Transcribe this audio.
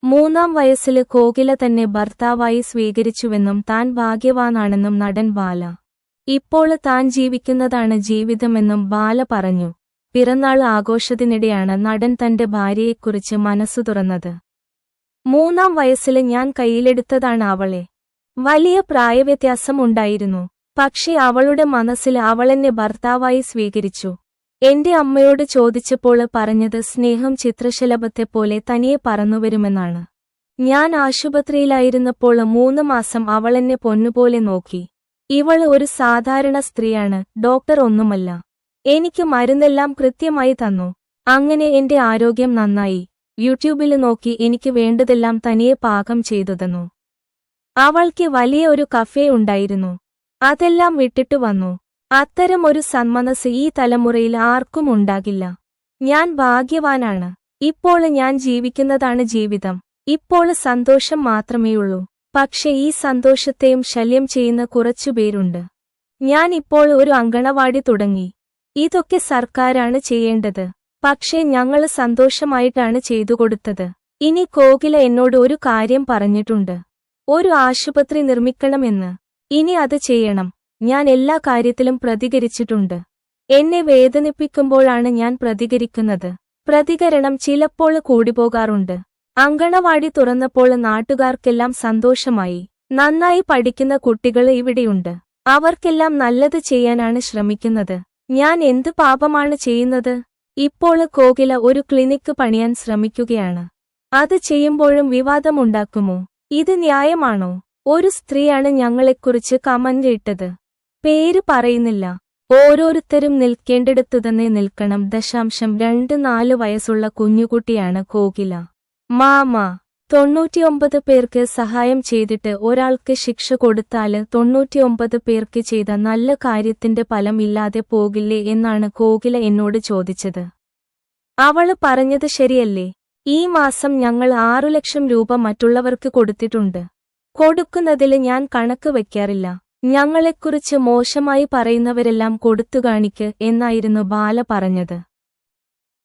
3-ാം വയസ്സില് കോകില തന്നെ ഭർത്താവായി സ്വീകരിച്ചുവെന്നും താൻ ഭാഗ്യവാനാണെന്നും നടൻ ബാല. ഇപ്പോള് താൻ ജീവിക്കുന്നതാണ് ജീവിതമെന്നും ബാല പറഞ്ഞു. പിറന്നാൾ ആഘോഷത്തിനിടെയാണ് നടൻ തന്റെ ഭാര്യയെക്കുറിച്ച് മനസ്സു തുറന്നത്. 3-ാം വയസ്സില് ഞാൻ കയ്യിലെടുത്തതാണ് അവളെ. വലിയ പ്രായവ്യത്യാസം ഉണ്ടായിരുന്നു. പക്ഷേ അവളുടെ മനസ്സില് അവളെന്നെ ഭർത്താവായി സ്വീകരിച്ചു. എന്റെ അമ്മയോട് ചോദിച്ചപ്പോള് പറഞ്ഞത് സ്നേഹം ചിത്രശലഭത്തെപ്പോലെ തനിയെ പറന്നുവരുമെന്നാണ്. ഞാൻ ആശുപത്രിയിലായിരുന്നപ്പോള് 3 മാസം അവളെന്നെ പൊന്നുപോലെ നോക്കി. ഇവള് ഒരു സാധാരണ സ്ത്രീയാണ്, ഡോക്ടർ ഒന്നുമല്ല. എനിക്ക് മരുന്നെല്ലാം കൃത്യമായി തന്നു. അങ്ങനെ എന്റെ ആരോഗ്യം നന്നായി. യൂട്യൂബില് നോക്കി എനിക്ക് വേണ്ടതെല്ലാം തനിയെ പാകം ചെയ്തു തന്നു. അവൾക്ക് വലിയ ഒരു കഫേ ഉണ്ടായിരുന്നു. അതെല്ലാം വിട്ടിട്ടു വന്നു. അത്തരം ഒരു സന്മനസ് ഈ തലമുറയിൽ ആർക്കും ഉണ്ടാകില്ല. ഞാൻ ഭാഗ്യവാനാണ്. ഇപ്പോള് ഞാൻ ജീവിക്കുന്നതാണ് ജീവിതം. ഇപ്പോള് സന്തോഷം മാത്രമേയുള്ളൂ. പക്ഷെ ഈ സന്തോഷത്തെയും ശല്യം ചെയ്യുന്ന കുറച്ചുപേരുണ്ട്. ഞാൻ ഇപ്പോൾ ഒരു അങ്കണവാടി തുടങ്ങി. ഇതൊക്കെ സർക്കാരാണ് ചെയ്യേണ്ടത്. പക്ഷേ ഞങ്ങള് സന്തോഷമായിട്ടാണ് ചെയ്തുകൊടുത്തത്. ഇനി കോകില എന്നോട് ഒരു കാര്യം പറഞ്ഞിട്ടുണ്ട്. ഒരു ആശുപത്രി നിർമ്മിക്കണമെന്ന്. ഇനി അത് ചെയ്യണം. ഞാൻ എല്ലാ കാര്യത്തിലും പ്രതികരിച്ചിട്ടുണ്ട്. എന്നെ വേദനിപ്പിക്കുമ്പോഴാണ് ഞാൻ പ്രതികരിക്കുന്നത്. പ്രതികരണം ചിലപ്പോൾ കൂടിപ്പോകാറുണ്ട്. അങ്കണവാടി തുറന്നപ്പോൾ നാട്ടുകാർക്കെല്ലാം സന്തോഷമായി. നന്നായി പഠിക്കുന്ന കുട്ടികൾ ഇവിടെയുണ്ട്. അവർക്കെല്ലാം നല്ലത് ചെയ്യാനാണ് ശ്രമിക്കുന്നത്. ഞാൻ എന്ത് പാപമാണ് ചെയ്യുന്നത്? ഇപ്പോൾ കോകില ഒരു ക്ലിനിക്ക് പണിയാൻ ശ്രമിക്കുകയാണ്. അത് ചെയ്യുമ്പോഴും വിവാദമുണ്ടാക്കുമോ? ഇത് ന്യായമാണോ? ഒരു സ്ത്രീയാണ് ഞങ്ങളെക്കുറിച്ച് കമന്റ് ഇട്ടത്. പേര് പറയുന്നില്ല. ഓരോരുത്തരും നിൽക്കേണ്ടിടത്തു തന്നെ നിൽക്കണം. 24 വയസ്സുള്ള കുഞ്ഞുകുട്ടിയാണ് കോകില. മാമ 99 പേർക്ക് സഹായം ചെയ്തിട്ട് ഒരാൾക്ക് ശിക്ഷ കൊടുത്താല് 99 പേർക്ക് ചെയ്ത നല്ല കാര്യത്തിന്റെ ഫലം ഇല്ലാതെ പോകില്ലേ എന്നാണ് കോകില എന്നോട് ചോദിച്ചത്. അവള് പറഞ്ഞത് ശരിയല്ലേ? ഈ മാസം ഞങ്ങൾ 6 ലക്ഷം രൂപ മറ്റുള്ളവർക്ക് കൊടുത്തിട്ടുണ്ട്. കൊടുക്കുന്നതില് ഞാൻ കണക്ക് വയ്ക്കാറില്ല. ഞങ്ങളെക്കുറിച്ച് മോശമായി പറയുന്നവരെല്ലാം കൊടുത്തുകാണിക്ക് എന്നായിരുന്നു ബാല പറഞ്ഞത്.